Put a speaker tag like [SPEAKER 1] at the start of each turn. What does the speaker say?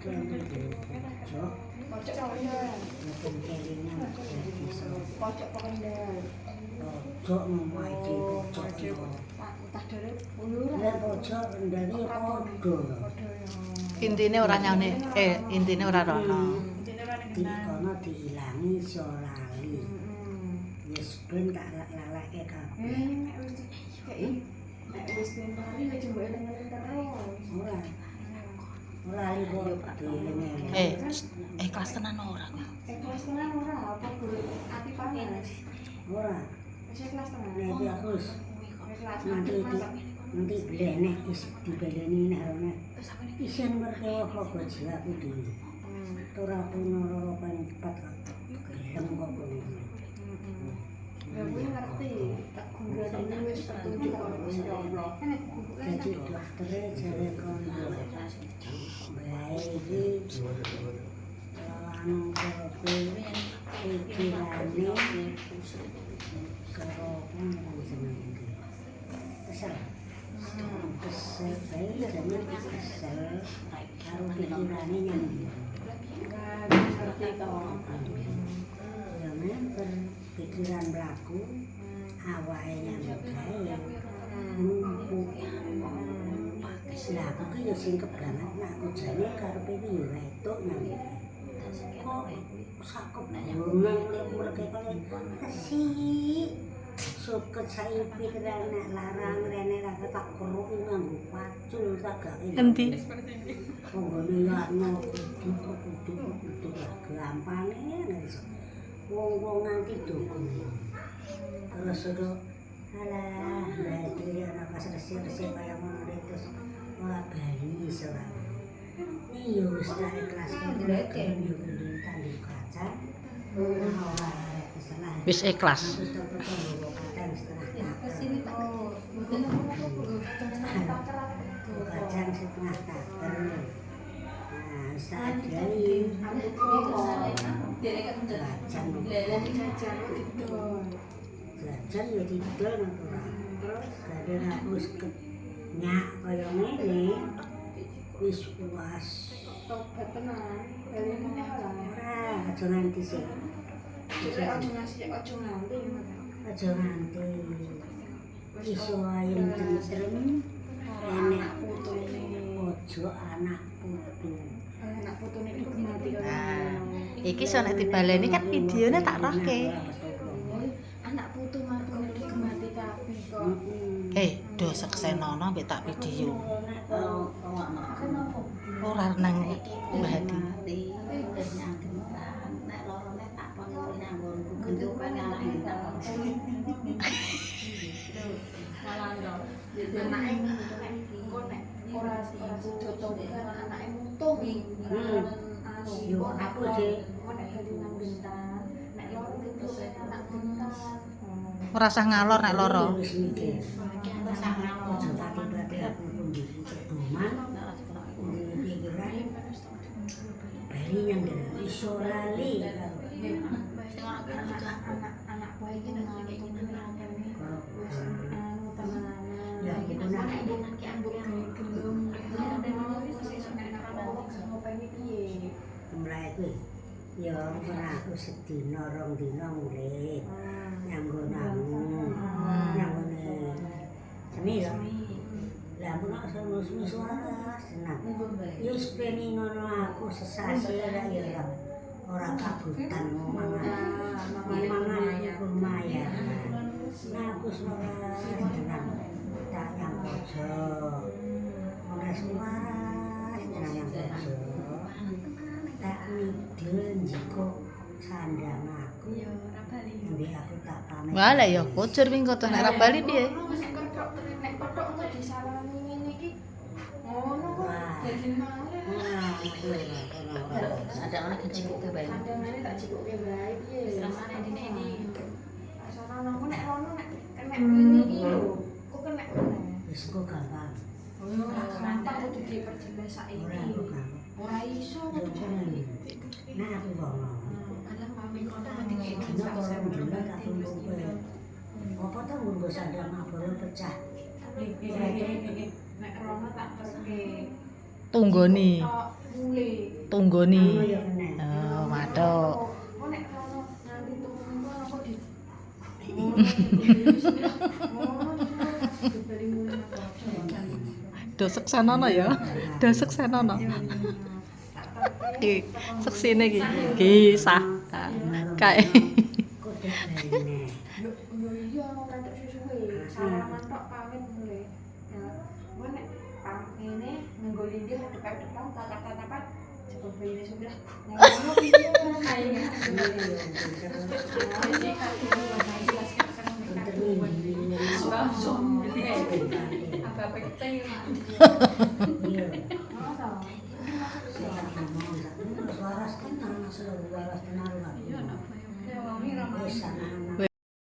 [SPEAKER 1] Pojok pengendal. Pojok pengendal.
[SPEAKER 2] Pojok ngomong iki pojok.
[SPEAKER 1] Entah dari uluran.
[SPEAKER 2] Lah pojok kendali padha.
[SPEAKER 3] Intine ora nyane, intine ora rono.
[SPEAKER 2] Dikono diilangi iso lali. Wis ben tak lalake kabeh.
[SPEAKER 1] Nek wis ben lali nek coba eling-eling terus.
[SPEAKER 2] Ora. Ora lali kok dieling-eling.
[SPEAKER 3] Kelas tenan ora.
[SPEAKER 1] Kelas tenan ora apa guru ati panas.
[SPEAKER 2] Ora.
[SPEAKER 1] Wis kelas tenan.
[SPEAKER 2] Nek iki aku wis
[SPEAKER 1] Kelas
[SPEAKER 2] nanti blenek is dibeleni nek ana. Isen merkewa kok jilaku dhewe. Ora puno loro paling cepat kok. Gelem kok kuwi.
[SPEAKER 1] Ya kuwi ngerti, tak gunggane wis petunjuk karo Gusti Allah.
[SPEAKER 2] Jadi doktere jare kono. Bae iki anu kopi pikirane karo jenenge. Kesel. Kesel bae jane kesel karo pikirane nyang.
[SPEAKER 1] Ngerti kok.
[SPEAKER 2] Ya member pikiran mlaku awake nyang gawe numpuk. Lah aku ki yo sing kebanget nek aku jane karepe iki yo retuk nang. Kok sak kebungan mulai kaya resik. Suket saya pikiran nek larang rene ra tak keruk nganggo pacul tak gak.
[SPEAKER 3] Endi?
[SPEAKER 2] Ponggone yarno kudu gampane wis. Wong-wong nganti dukun. Terus sudah alah, berarti ana pas resik-resik kaya ngono terus ora bali ora. Iya wis tak ikhlas greke yo tandhi kaca. Ora salah.
[SPEAKER 3] Wis ikhlas.
[SPEAKER 2] Terus tak perlu kacang setengah.
[SPEAKER 1] Kesini tak mboten apa-apa
[SPEAKER 2] Kacang setengah taker. Nah, saat dari jajan ya didol terus kadang aku wis kenyak kaya ngene wis puas
[SPEAKER 1] tobat tenan bali meneh
[SPEAKER 2] ora aja nganti sih
[SPEAKER 1] aja nganti
[SPEAKER 2] aja nganti iso ayem tentrem enek putune ojo anak putune digemati
[SPEAKER 3] Iki sono dibaleni kan videone tak rohke.
[SPEAKER 1] Anak putu mantune digemati kabeh kok.
[SPEAKER 3] Do seksenono mbek tak video. Ora nang Mbah Hadi.
[SPEAKER 4] Nek lorone tak panguri nang nggonku gendupan ngalahi tak.
[SPEAKER 1] Malah yo. Anake engko nek ora sido tobat anake mutung.
[SPEAKER 2] Yo aku sih
[SPEAKER 1] nek bali nang gentan, nek loro gitu anak gentan.
[SPEAKER 3] Ora usah ngalor nek loro.
[SPEAKER 2] wis mikir aja pati-pati aku kudu keduman pikiran bali yang iso lali
[SPEAKER 1] Anak bae iki nang wis anu tenanan.
[SPEAKER 2] ya iku nak
[SPEAKER 1] Ki ambuk gelem. Wis iso nek apa ngopeni piye.
[SPEAKER 2] mulai kuwi ya ora aku sedina rong dina mulih nyanggo namu nyanggone semis lah aku nak semis suara senang ya wis peni ngono aku sesasi ya ora kabutan mangan lumayan nah aku suara senang tak yang pojok ora suara senang yang pojok tak midil jiko sandang aku
[SPEAKER 1] Ya ora bali.
[SPEAKER 2] mbek aku tak pamit
[SPEAKER 3] Wala ya kucur mingko to nek ra bali piye?
[SPEAKER 1] Nek kotok engko disalani ngene iki. Ngono kok dadi malah.
[SPEAKER 4] Ada orang kecikuke bae.
[SPEAKER 1] Sandangane tak cikuke bae piye.
[SPEAKER 4] Wis rasane dine iki.
[SPEAKER 1] Asal nang nek rono nek kena ngene iki lho. Kok kena meneh.
[SPEAKER 2] wis kok gampang
[SPEAKER 1] Ora gampang kudu diperjelas saiki.
[SPEAKER 2] ora kok gampang
[SPEAKER 1] Ora iso kudu
[SPEAKER 2] nah aku ngomong
[SPEAKER 1] alam pamit kono
[SPEAKER 2] dina kalau dina tak tunggu apa tau nggo sandang mabolo pecah
[SPEAKER 1] nek rono tak terke
[SPEAKER 3] Tunggoni.
[SPEAKER 1] tok mulai.
[SPEAKER 3] tunggoni.
[SPEAKER 2] Oh ya kena.
[SPEAKER 3] Oh, matuk.
[SPEAKER 1] Oh nek rono nanti tunggu apa di.
[SPEAKER 3] Do seksenono ya. Do seksenono. Iki seksine iki. Kisah. Kae.
[SPEAKER 2] Kudu rene.
[SPEAKER 1] Yo iya rada suwe. Salaman tok pamit mulai. Ya, gua nek ngene nggo linggih depan-depan tatap-tatapan coba bayine sebelah. Ngono piye kae. Apa penting
[SPEAKER 2] Iya.
[SPEAKER 1] masa
[SPEAKER 2] Waras tenang, selalu waras tenang.
[SPEAKER 1] ya wong mira
[SPEAKER 2] Bisa